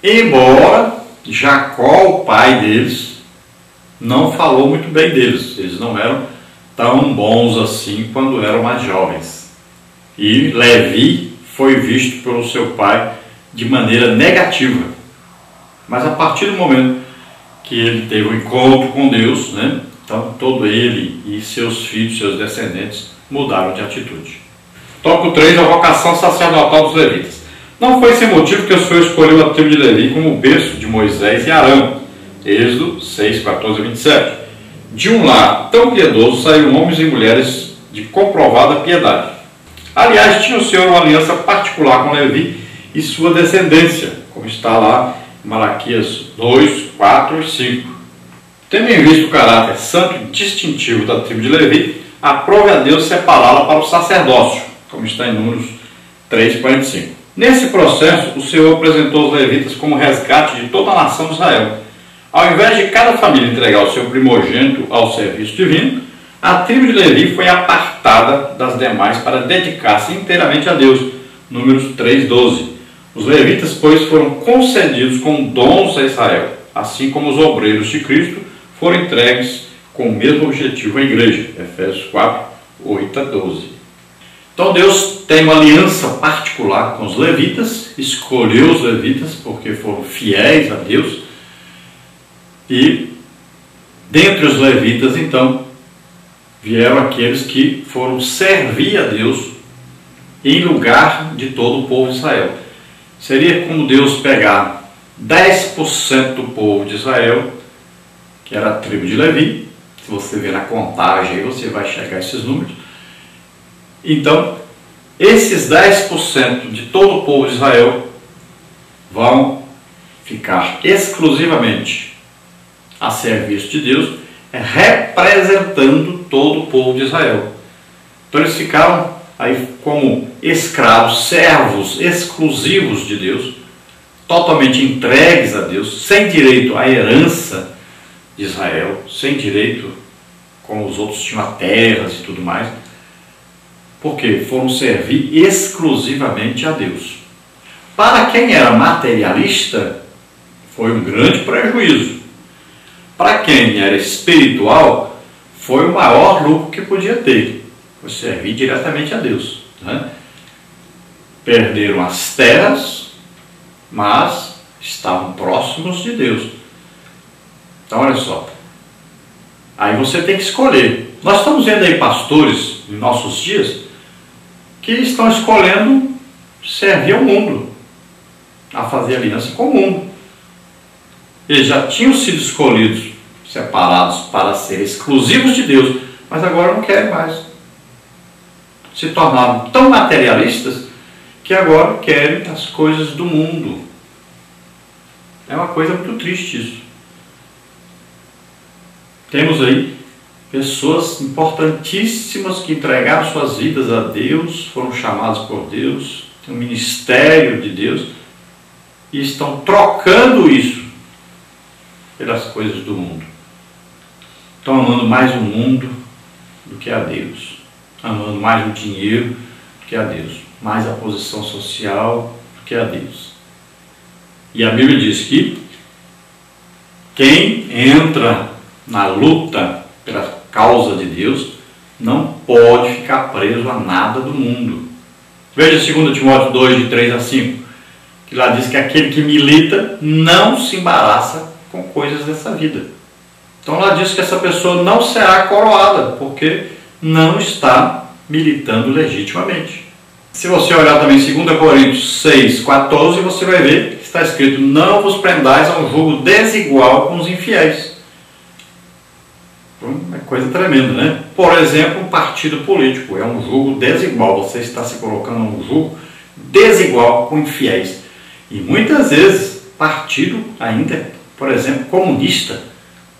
Embora Jacó, o pai deles, não falou muito bem deles. Eles não eram tão bons assim quando eram mais jovens. E Levi foi visto pelo seu pai de maneira negativa. Mas a partir do momento que ele teve um encontro com Deus, né, então todo ele e seus filhos, seus descendentes, mudaram de atitude. Tópico 3, a vocação sacerdotal dos levitas. Não foi sem motivo que o Senhor escolheu a tribo de Levi como berço de Moisés e Arão. Êxodo 6, 14 a 27. De um lar tão piedoso saíram homens e mulheres de comprovada piedade. Aliás, tinha o Senhor uma aliança particular com Levi e sua descendência, como está lá em Malaquias 2, 4 e 5. Tendo em vista o caráter santo e distintivo da tribo de Levi, aprove a Deus separá-la para o sacerdócio, como está em Números 3, 45. Nesse processo, o Senhor apresentou os levitas como resgate de toda a nação de Israel. Ao invés de cada família entregar o seu primogênito ao serviço divino, a tribo de Levi foi apartada das demais para dedicar-se inteiramente a Deus. Números 3:12. Os levitas, pois, foram concedidos como dons a Israel, assim como os obreiros de Cristo foram entregues com o mesmo objetivo à igreja. Efésios 4, 8 a 12. Então Deus tem uma aliança particular com os levitas, escolheu os levitas porque foram fiéis a Deus, e dentre os levitas, então, vieram aqueles que foram servir a Deus em lugar de todo o povo de Israel. Seria como Deus pegar 10% do povo de Israel, que era a tribo de Levi. Se você ver na contagem aí, você vai chegar a esses números. Então, esses 10% de todo o povo de Israel vão ficar exclusivamente a serviço de Deus, representando todo o povo de Israel. Então eles ficaram aí como escravos, servos exclusivos de Deus, totalmente entregues a Deus, sem direito à herança de Israel, sem direito, como os outros tinham, a terras e tudo mais, porque foram servir exclusivamente a Deus. Para quem era materialista, foi um grande prejuízo. Para quem era espiritual, foi o maior lucro que podia ter, foi servir diretamente a Deus, né? Perderam as terras, mas estavam próximos de Deus. Então olha só, aí você tem que escolher. Nós estamos vendo aí pastores em nossos dias que estão escolhendo servir ao mundo, a fazer aliança com o mundo. Eles já tinham sido escolhidos, separados para ser exclusivos de Deus, mas agora não querem mais. Se tornaram tão materialistas que agora querem as coisas do mundo. É uma coisa muito triste isso. Temos aí pessoas importantíssimas que entregaram suas vidas a Deus, foram chamadas por Deus, tem um ministério de Deus, e estão trocando isso pelas coisas do mundo. Estão amando mais o mundo do que a Deus, amando mais o dinheiro do que a Deus, mais a posição social do que a Deus. E a Bíblia diz que quem entra na luta pela causa de Deus não pode ficar preso a nada do mundo. Veja 2 Timóteo 2, de 3 a 5, que lá diz que aquele que milita não se embaraça com coisas dessa vida. Então lá diz que essa pessoa não será coroada, porque não está militando legitimamente. Se você olhar também 2 Coríntios 6, 14, você vai ver que está escrito: não vos prendais a um jugo desigual com os infiéis. É coisa tremenda, né? Por exemplo, um partido político é um jugo desigual. Você está se colocando um jugo desigual com infiéis. E muitas vezes, partido ainda, por exemplo, comunista,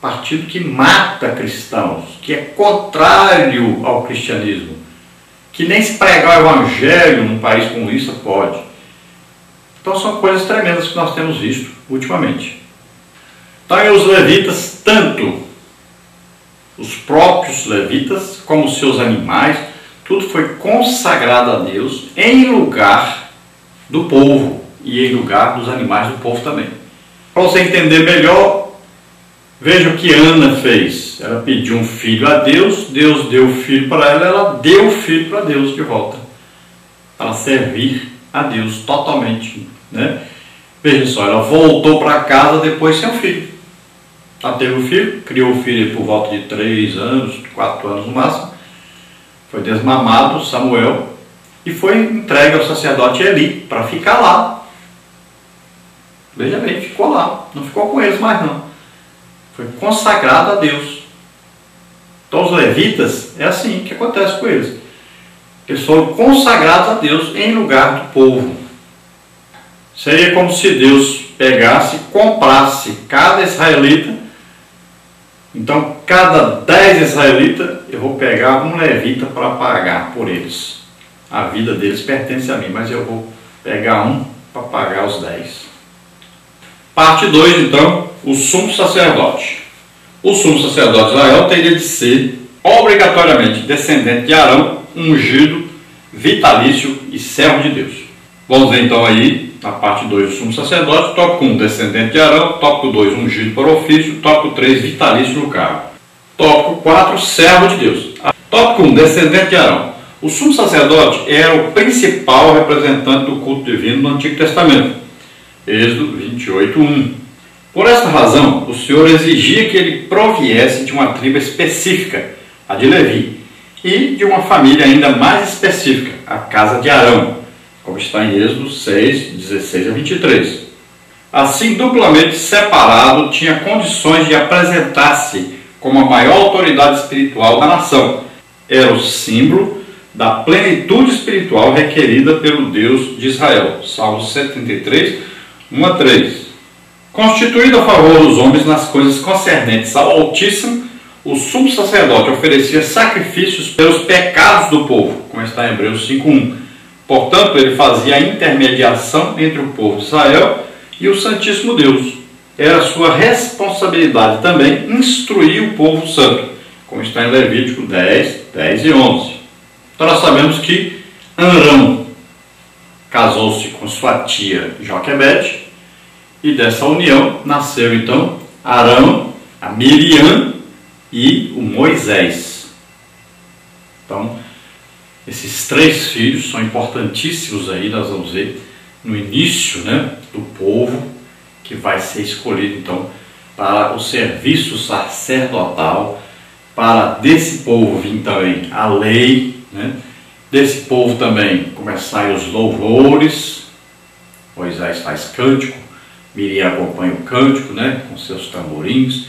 partido que mata cristãos, que é contrário ao cristianismo, que nem se pregar o evangelho num país comunista pode. Então são coisas tremendas que nós temos visto ultimamente. Então e os levitas, tanto os próprios levitas como os seus animais, tudo foi consagrado a Deus em lugar do povo, e em lugar dos animais do povo também. Para você entender melhor, veja o que Ana fez. Ela pediu um filho a Deus, Deus deu o filho para ela, ela deu o filho para Deus de volta, para servir a Deus totalmente, né? Veja só, ela voltou para casa depois sem o filho. Ela teve o filho, criou o filho por volta de 3 anos, 4 anos no máximo. Foi desmamado Samuel e foi entregue ao sacerdote Eli para ficar lá. Veja bem, ficou lá, não ficou com eles mais não. Foi consagrado a Deus. Então os levitas, é assim que acontece com eles. Eles foram consagrados a Deus em lugar do povo. Seria como se Deus pegasse e comprasse cada israelita. Então, cada 10 israelitas, eu vou pegar um levita para pagar por eles. A vida deles pertence a mim, mas eu vou pegar um para pagar os 10. Parte 2, então, o sumo sacerdote. O sumo sacerdote de Israel teria de ser obrigatoriamente descendente de Arão, ungido, vitalício e servo de Deus. Vamos ver então aí, na parte 2 do sumo sacerdote, tópico 1, descendente de Arão, tópico 2, ungido para o ofício, tópico 3, vitalício no cargo. Tópico 4, servo de Deus. Tópico 1, descendente de Arão. O sumo sacerdote era o principal representante do culto divino no Antigo Testamento. Êxodo 28, 1. Por esta razão, o Senhor exigia que ele proviesse de uma tribo específica, a de Levi, e de uma família ainda mais específica, a casa de Arão, como está em Êxodo 6, 16 a 23. Assim, duplamente separado, tinha condições de apresentar-se como a maior autoridade espiritual da nação. Era o símbolo da plenitude espiritual requerida pelo Deus de Israel. Salmos 133, 1 a 3. Constituído a favor dos homens nas coisas concernentes ao Altíssimo, o sumo sacerdote oferecia sacrifícios pelos pecados do povo, como está em Hebreus 5:1. Portanto, ele fazia a intermediação entre o povo de Israel e o Santíssimo Deus. Era sua responsabilidade também instruir o povo santo, como está em Levítico 10, 10 e 11. Então nós sabemos que Arão casou-se com sua tia Joquebede, e dessa união nasceu então Arão, a Miriam e o Moisés. Então, esses 3 filhos são importantíssimos aí, nós vamos ver no início, né, do povo que vai ser escolhido então para o serviço sacerdotal, para desse povo vir também a lei, né? Desse povo também começar os louvores. Moisés faz cântico, Miriam acompanha o cântico, né, com seus tamborins.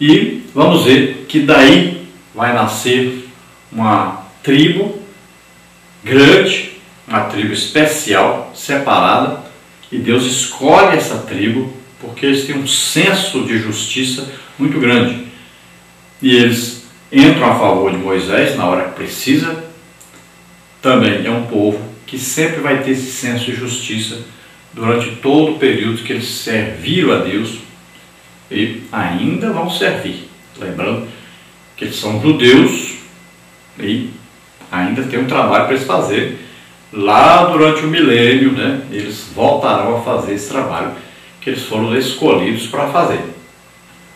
E vamos ver que daí vai nascer uma tribo grande, uma tribo especial, separada, e Deus escolhe essa tribo porque eles têm um senso de justiça muito grande. E eles entram a favor de Moisés na hora que precisa. Também é um povo que sempre vai ter esse senso de justiça durante todo o período que eles serviram a Deus e ainda vão servir. Lembrando que eles são judeus e ainda tem um trabalho para eles fazerem. Lá durante o milênio, né, eles voltarão a fazer esse trabalho que eles foram escolhidos para fazer.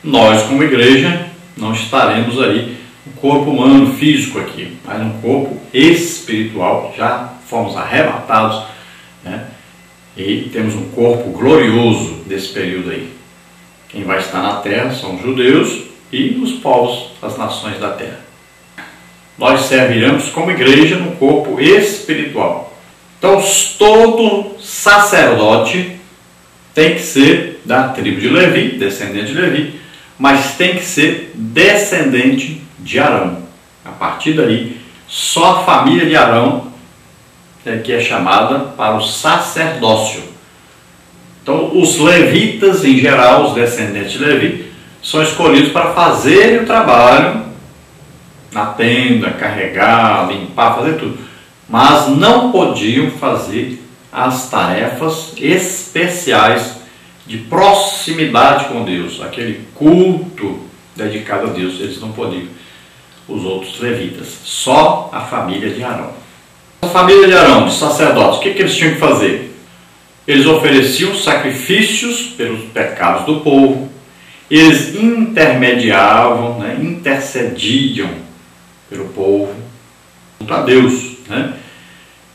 Nós, como igreja, não estaremos aí um corpo humano físico aqui, mas um corpo espiritual. Já fomos arrebatados, né? E temos um corpo glorioso desse período aí. Quem vai estar na terra são os judeus e os povos das nações da terra. Nós serviremos como igreja no corpo espiritual. Então, todo sacerdote tem que ser da tribo de Levi, descendente de Levi, mas tem que ser descendente de Arão. A partir daí, só a família de Arão é que é chamada para o sacerdócio. Então, os levitas, em geral, os descendentes de Levi, são escolhidos para fazerem o trabalho na tenda, carregar, limpar, fazer tudo. Mas não podiam fazer as tarefas especiais de proximidade com Deus, aquele culto dedicado a Deus. Eles não podiam, os outros levitas, só a família de Arão. A família de Arão, de sacerdotes, o que eles tinham que fazer? Eles ofereciam sacrifícios pelos pecados do povo, eles intermediavam, né, intercediam pelo povo junto a Deus, né?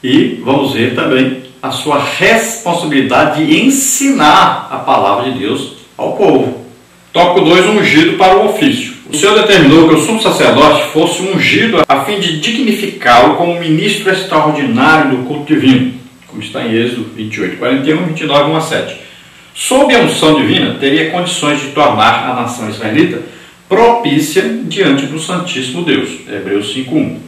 E vamos ver também a sua responsabilidade de ensinar a palavra de Deus ao povo. Tópico 2, ungido para o ofício. O Senhor determinou que o sumo sacerdote fosse ungido a fim de dignificá-lo como ministro extraordinário do culto divino, como está em Êxodo 28, 41, 29, 1 a 7. Sob a unção divina, teria condições de tornar a nação israelita propícia diante do Santíssimo Deus, Hebreus 5:1.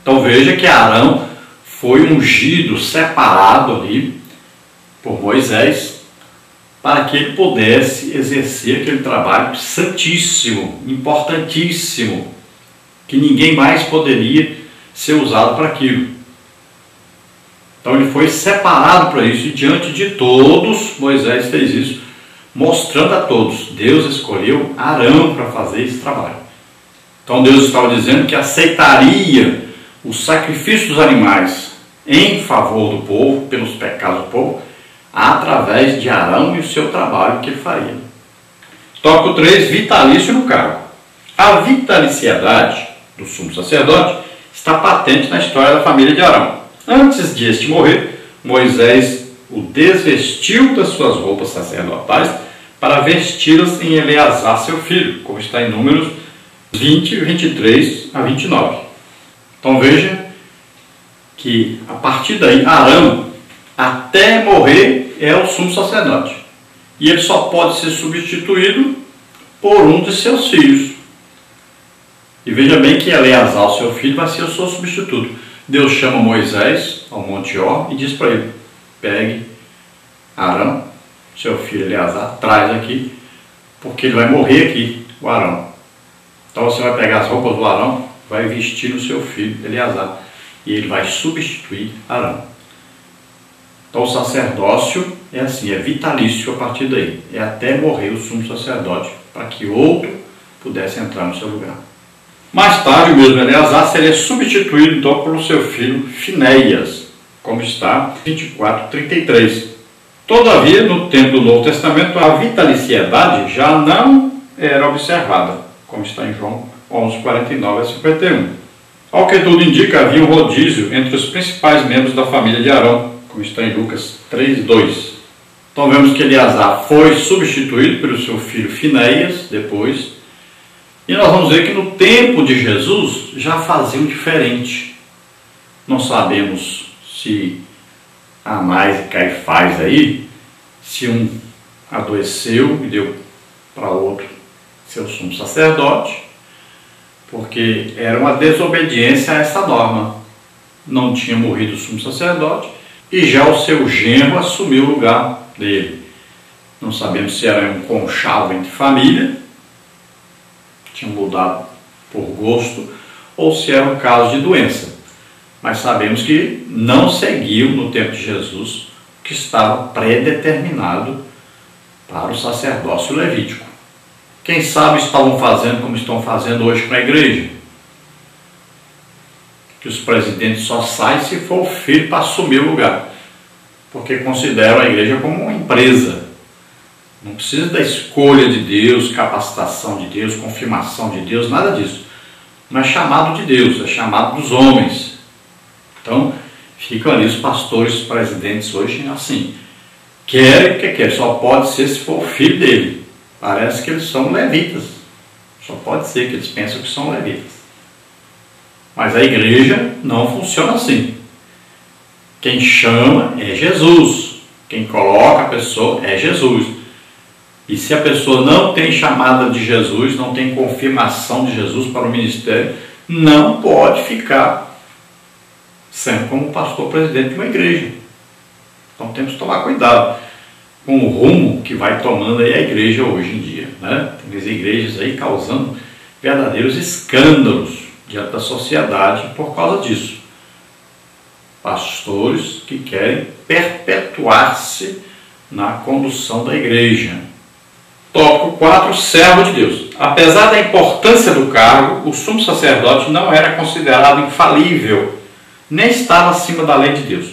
Então veja que Arão foi ungido, separado ali por Moisés, para que ele pudesse exercer aquele trabalho santíssimo, importantíssimo, que ninguém mais poderia ser usado para aquilo. Então ele foi separado para isso, e diante de todos, Moisés fez isso, mostrando a todos, Deus escolheu Arão para fazer esse trabalho. Então Deus estava dizendo que aceitaria o sacrifício dos animais em favor do povo, pelos pecados do povo, através de Arão e o seu trabalho que ele faria. Tópico 3, vitalício no cargo. A vitaliciedade do sumo sacerdote está patente na história da família de Arão. Antes de este morrer, Moisés o desvestiu das suas roupas sacerdotais para vesti-las em Eleazar, seu filho, como está em Números 20, 23 a 29. Então veja que a partir daí Arão, até morrer, é o sumo sacerdote. E ele só pode ser substituído por um de seus filhos. E veja bem que Eleazar, o seu filho, vai ser o seu substituto. Deus chama Moisés ao Monte Or e diz para ele: pegue Arão, seu filho Eleazar, traz aqui, porque ele vai morrer aqui, o Arão. Então você vai pegar as roupas do Arão, vai vestir no seu filho Eleazar, e ele vai substituir Arão. Então o sacerdócio é assim, é vitalício a partir daí, é até morrer o sumo sacerdote, para que outro pudesse entrar no seu lugar. Mais tarde, o mesmo Eleazar seria substituído então pelo seu filho Finéias, como está em 24:33. Todavia, no tempo do Novo Testamento, a vitaliciedade já não era observada, como está em João 11:49 a 51. Ao que tudo indica, havia um rodízio entre os principais membros da família de Arão, como está em Lucas 3:2. Então vemos que Eleazar foi substituído pelo seu filho Finéias depois. E nós vamos ver que no tempo de Jesus já faziam diferente. Não sabemos se Anás e Caifás aí, se um adoeceu e deu para outro seu sumo sacerdote, porque era uma desobediência a essa norma. Não tinha morrido o sumo sacerdote e já o seu genro assumiu o lugar dele. Não sabemos se era um conchavo entre família, tinham mudado por gosto, ou se era um caso de doença. Mas sabemos que não seguiam no tempo de Jesus o que estava predeterminado para o sacerdócio levítico. Quem sabe estavam fazendo como estão fazendo hoje com a igreja, que os presidentes só saem se for o filho para assumir o lugar, porque consideram a igreja como uma empresa. Não precisa da escolha de Deus, capacitação de Deus, confirmação de Deus, nada disso. Não é chamado de Deus, é chamado dos homens. Então, ficam ali os pastores, os presidentes hoje assim. Querem o que querem, só pode ser se for o filho dele. Parece que eles são levitas. Só pode ser que eles pensam que são levitas. Mas a igreja não funciona assim. Quem chama é Jesus. Quem coloca a pessoa é Jesus. E se a pessoa não tem chamada de Jesus, não tem confirmação de Jesus para o ministério, não pode ficar sendo como pastor presidente de uma igreja. Então temos que tomar cuidado com o rumo que vai tomando aí a igreja hoje em dia, né? Tem as igrejas aí causando verdadeiros escândalos diante da sociedade por causa disso. Pastores que querem perpetuar-se na condução da igreja. Tópico 4, servo de Deus. Apesar da importância do cargo, o sumo sacerdote não era considerado infalível, nem estava acima da lei de Deus.